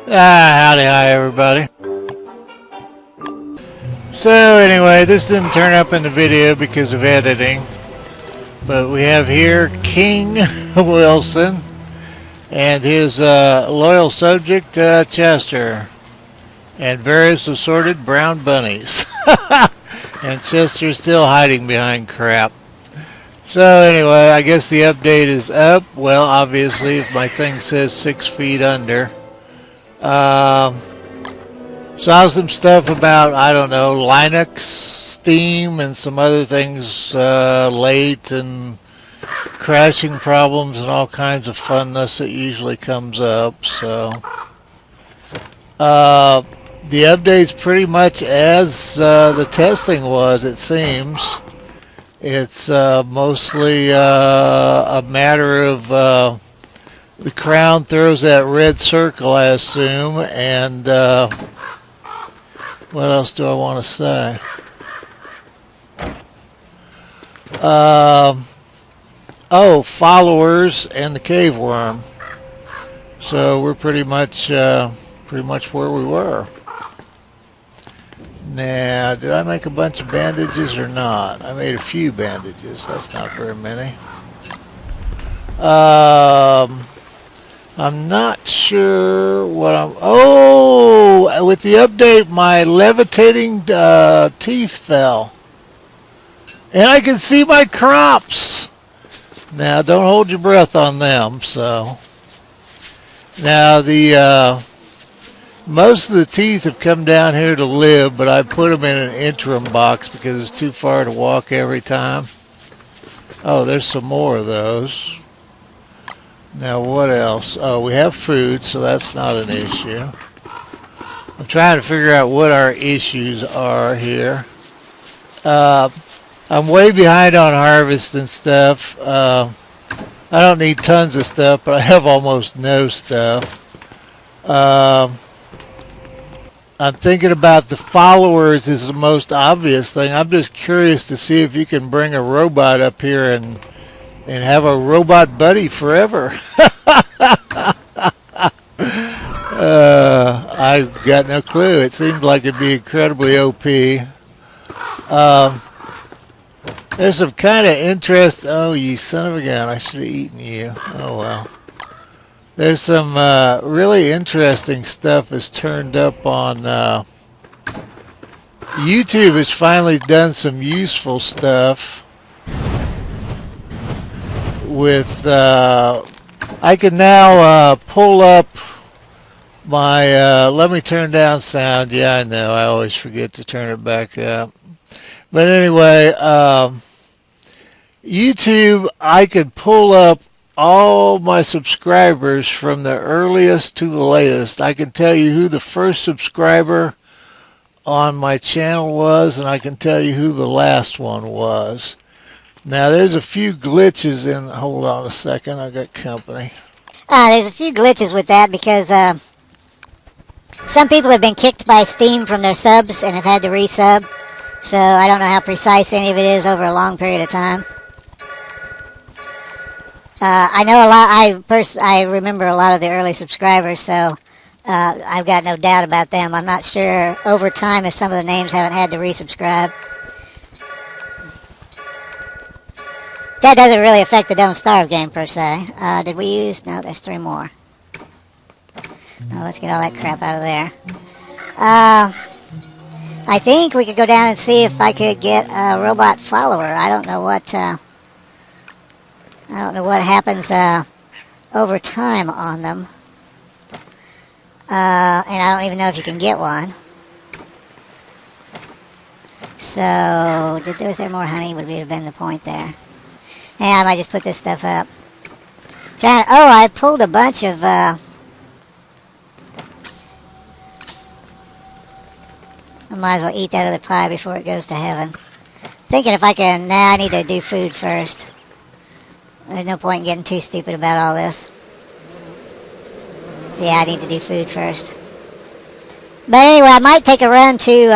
Howdy, hi everybody. So anyway, this didn't turn up in the video because of editing, but we have here King Wilson and his loyal subject Chester and various assorted brown bunnies. And Chester's still hiding behind crap. So anyway, I guess the update is up. Well, obviously, if my thing says 6 feet under. Saw some stuff about, I don't know, Linux, Steam, and some other things late, and crashing problems and all kinds of funness that usually comes up. So the update's pretty much as the testing was, it seems. It's mostly a matter of the crown throws that red circle, I assume, and what else do I want to say? Oh, followers and the cave worm. So we're pretty much where we were. Now, did I make a bunch of bandages or not? I made a few bandages. That's not very many. I'm not sure what I'm... Oh! With the update, my levitating teeth fell. And I can see my crops! Now, don't hold your breath on them, so... Now, the... most of the teeth have come down here to live, but I put them in an interim box because it's too far to walk every time. Oh, there's some more of those. Now what else? Oh, we have food, so that's not an issue. I'm trying to figure out what our issues are here. I'm way behind on harvest and stuff. I don't need tons of stuff, but I have almost no stuff. I'm thinking about the followers is the most obvious thing. I'm just curious to see if you can bring a robot up here and have a robot buddy forever. I've got no clue. It seems like it'd be incredibly OP. There's some kind of interest. Oh, you son of a gun. I should have eaten you. Oh, well. There's some really interesting stuff that's turned up on YouTube. Has finally done some useful stuff with I can now pull up my let me turn down sound. Yeah, I know, I always forget to turn it back up, but anyway, YouTube, I could pull up all my subscribers from the earliest to the latest. I can tell you who the first subscriber on my channel was, and I can tell you who the last one was. Now, there's a few glitches in... Hold on a second, I got company. There's a few glitches with that because some people have been kicked by Steam from their subs and have had to resub. So I don't know how precise any of it is over a long period of time. I know a lot. I remember a lot of the early subscribers, so I've got no doubt about them. I'm not sure over time if some of the names haven't had to resubscribe. That doesn't really affect the Don't Starve game, per se. Did we use... No, there's 3 more. No, let's get all that crap out of there. I think we could go down and see if I could get a robot follower. I don't know what happens over time on them. And I don't even know if you can get one. So, was there more honey? Would have been the point there. Yeah, I might just put this stuff up. I pulled a bunch of, I might as well eat that other pie before it goes to heaven. Thinking if I can, I need to do food first. There's no point in getting too stupid about all this. Yeah, I need to do food first. But anyway, I might take a run to,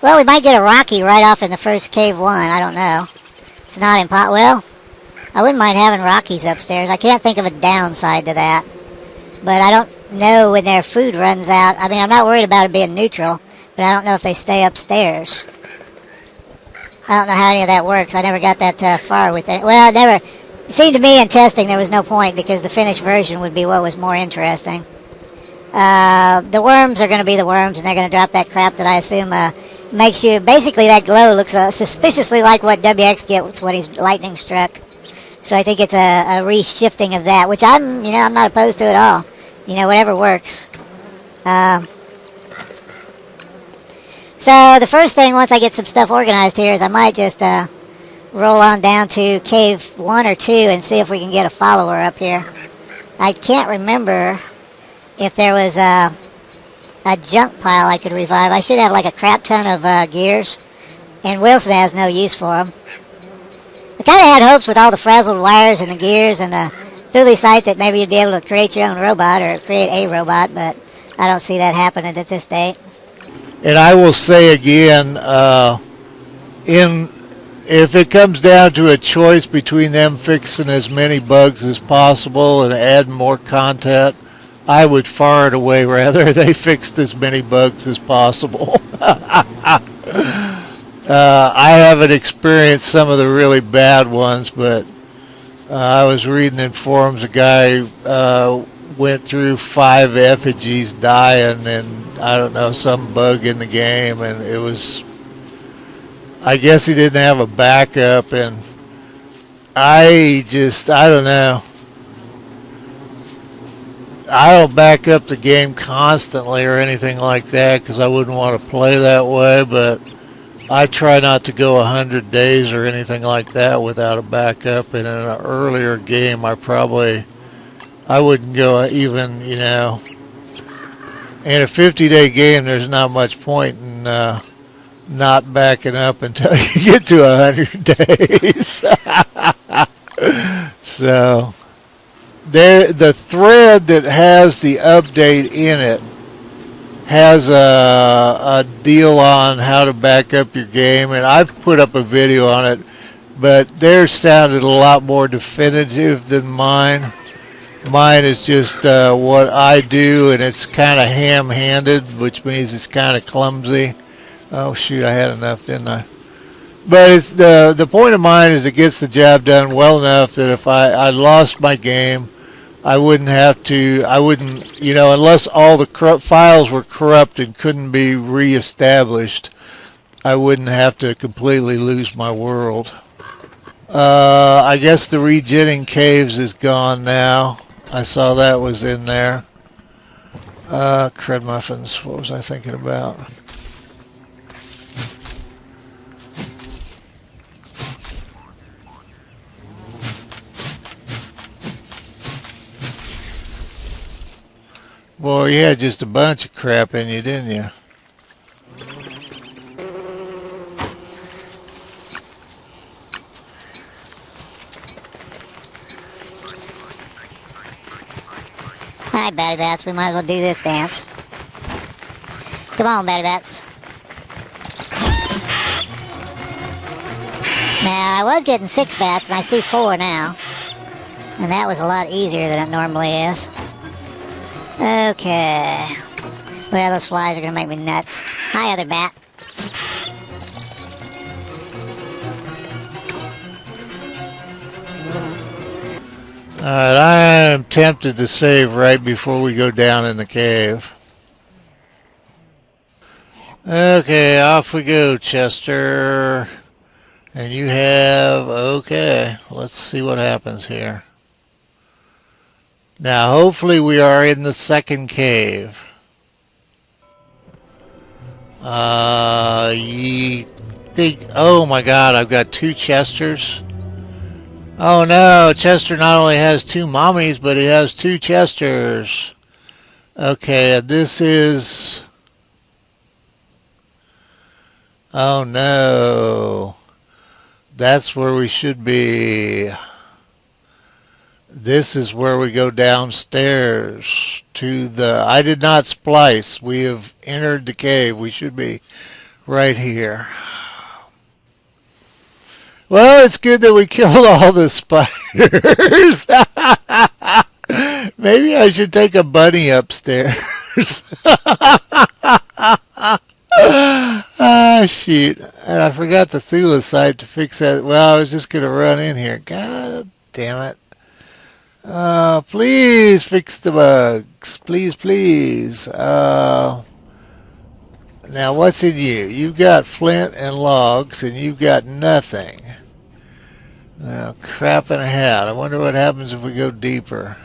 well, we might get a Rocky right off in the first cave 1, I don't know. It's not impossible. Well, I wouldn't mind having Rockies upstairs. I can't think of a downside to that. But I don't know when their food runs out. I mean, I'm not worried about it being neutral, but I don't know if they stay upstairs. I don't know how any of that works. I never got that far with it. Well, it seemed to me in testing there was no point because the finished version would be what was more interesting. The worms are going to be the worms, and they're going to drop that crap that I assume makes you... Basically, that glow looks suspiciously like what WX gets when he's lightning struck. So I think it's a reshifting of that, which I'm not opposed to at all. Whatever works. So the first thing, once I get some stuff organized here, is I might just roll on down to cave 1 or 2 and see if we can get a follower up here. I can't remember if there was a junk pile I could revive. I should have like a crap ton of gears, and Wilson has no use for them. I kind of had hopes with all the frazzled wires and the gears and the Thule site that maybe you'd be able to create your own robot or create a robot, but I don't see that happening at this date. And I will say again, if it comes down to a choice between them fixing as many bugs as possible and adding more content, I would far and away rather they fixed as many bugs as possible. I haven't experienced some of the really bad ones, but I was reading in forums a guy went through 5 effigies dying and I don't know, some bug in the game, and it was, I guess he didn't have a backup, and I don't know. I don't back up the game constantly or anything like that because I wouldn't want to play that way, but I try not to go 100 days or anything like that without a backup, and in an earlier game I wouldn't go even, in a 50-day game, there's not much point in not backing up until you get to 100 days. So, the thread that has the update in it has a deal on how to back up your game, and I've put up a video on it, but theirs sounded a lot more definitive than mine. Mine is just what I do, and it's kind of ham-handed, which means it's kind of clumsy. Oh shoot, I had enough, didn't I? But it's the point of mine is it gets the job done well enough that if I lost my game, I wouldn't, unless all the files were corrupt and couldn't be reestablished, I wouldn't have to completely lose my world. I guess the regenning caves is gone now. I saw that was in there. Crud muffins. What was I thinking about? Boy, you had just a bunch of crap in you, didn't you? Hi, Batty Bats. We might as well do this dance. Come on, Batty Bats. Now, I was getting 6 bats, and I see 4 now. And that was a lot easier than it normally is. Okay. Well, those flies are going to make me nuts. Hi, other bat. Alright, I am tempted to save right before we go down in the cave. Okay, off we go, Chester. And you have... Okay, let's see what happens here. Now, hopefully we are in the second cave. You think... Oh my god, I've got 2 Chesters. Oh no, Chester not only has 2 mommies, but he has 2 Chesters. Okay, this is... Oh no. That's where we should be. This is where we go downstairs to the... I did not splice. We have entered the cave. We should be right here. Well, it's good that we killed all the spiders. Maybe I should take a bunny upstairs. Ah, shoot. And I forgot the thulecite to fix that. Well, I was just going to run in here. God damn it. Please fix the bugs. Please, please. Now, what's in you? You've got flint and logs, and you've got nothing. Now, crap in a hat. I wonder what happens if we go deeper.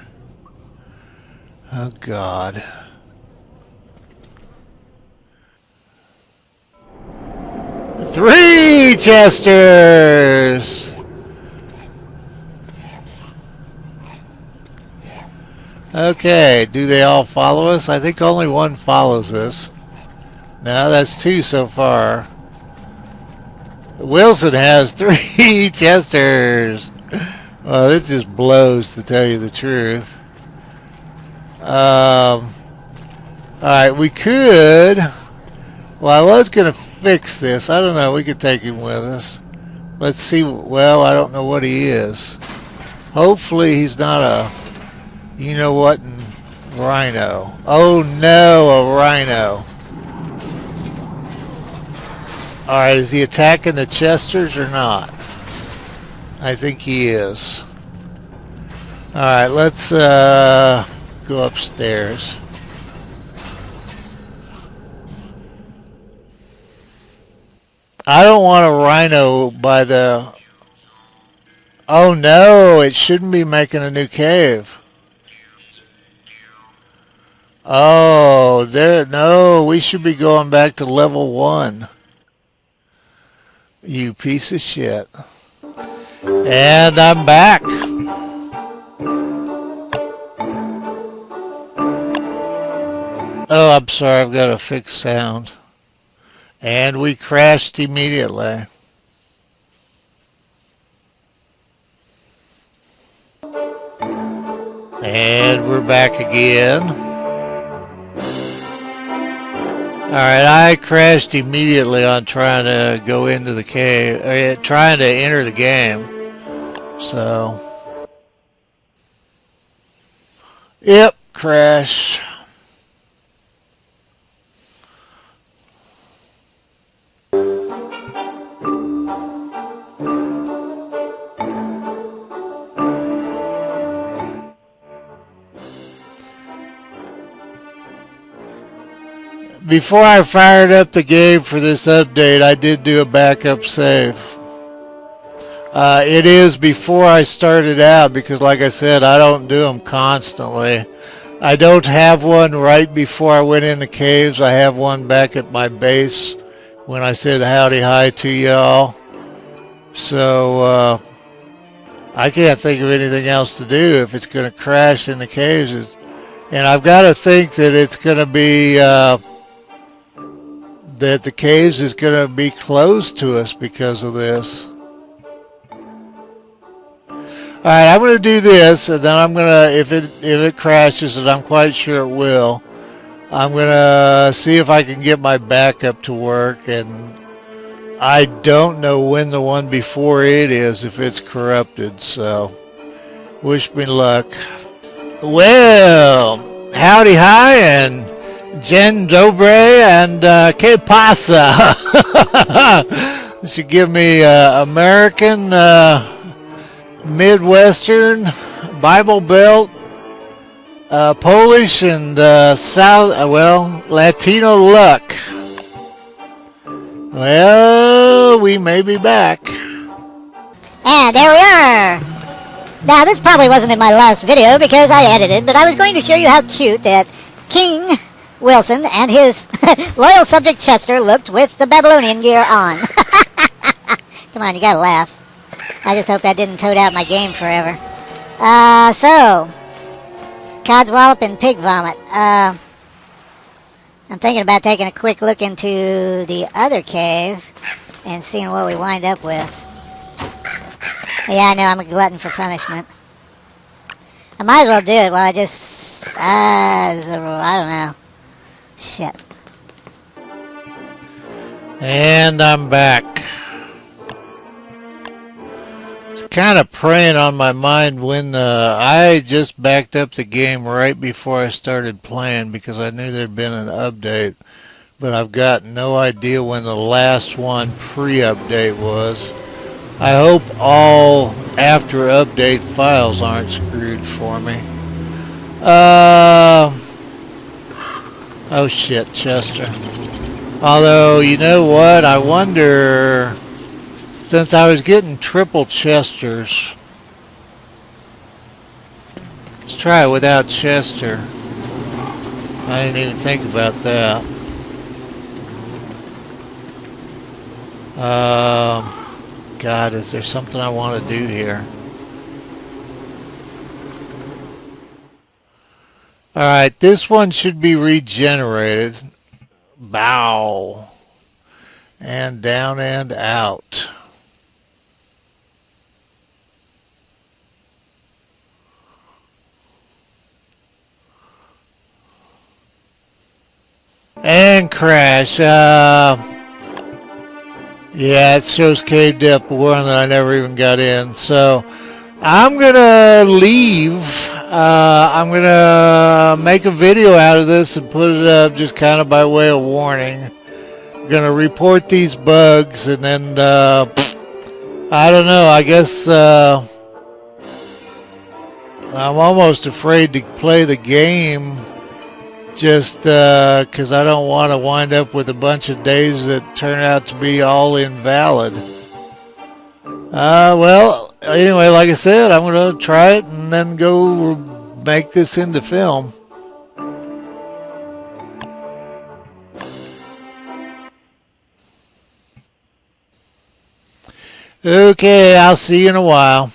Oh, God. Three Chesters! Okay, do they all follow us? I think only one follows us. No, that's two so far. Wilson has three Chesters. Well, this just blows, to tell you the truth. Alright, we could... Well, I was going to fix this. I don't know. We could take him with us. Let's see. Well, I don't know what he is. Hopefully he's not a... You know what? Rhino. Oh, no, a rhino. Alright, is he attacking the Chesters or not? I think he is. Alright, let's go upstairs. I don't want a rhino by the... Oh no, it shouldn't be making a new cave. Oh, there, no, we should be going back to level 1. You piece of shit. And I'm back. Oh, I'm sorry, I've got a fixed sound. And we crashed immediately. And we're back again. Alright, I crashed immediately on trying to go into the cave, trying to enter the game. So, yep, crash. Before I fired up the game for this update, I did do a backup save. It is before I started out because, like I said, I don't do them constantly. I don't have one right before I went in the caves. I have one back at my base when I said howdy hi to y'all. So I can't think of anything else to do if it's going to crash in the caves. And I've got to think that it's going to be... that the caves is going to be closed to us because of this. Alright, I'm going to do this, and then I'm going to, if it crashes, and I'm quite sure it will, I'm going to see if I can get my backup to work, and I don't know when the one before it is, if it's corrupted, so wish me luck. Well, howdy hi, and Jen Dobre and Que Pasa. This should give me American, Midwestern, Bible Belt, Polish, and Latino luck. Well, we may be back. And there we are. Now, this probably wasn't in my last video because I edited, but I was going to show you how cute that King Wilson and his loyal subject Chester looked with the Babylonian gear on. Come on, you gotta laugh. I just hope that didn't toad out my game forever. So, Codswallop and Pig Vomit. I'm thinking about taking a quick look into the other cave and seeing what we wind up with. Yeah, I know, I'm a glutton for punishment. I might as well do it while I just... I don't know. Shit. And I'm back. Let's kind of preying on my mind when I just backed up the game right before I started playing because I knew there'd been an update, but I've got no idea when the last one pre-update was. I hope all after update files aren't screwed for me. Oh shit, Chester. Although, you know what? I wonder, since I was getting triple Chesters, let's try it without Chester. I didn't even think about that. God, is there something I want to do here? Alright, this one should be regenerated. Bow. And down and out. And crash. Yeah, it shows caved up one that I never even got in. So I'm going to leave. I'm going to make a video out of this and put it up just kind of by way of warning. I'm going to report these bugs and then, I don't know, I guess I'm almost afraid to play the game just because I don't want to wind up with a bunch of days that turn out to be all invalid. Well, anyway, like I said, I'm going to try it and then go make this into film. Okay, I'll see you in a while.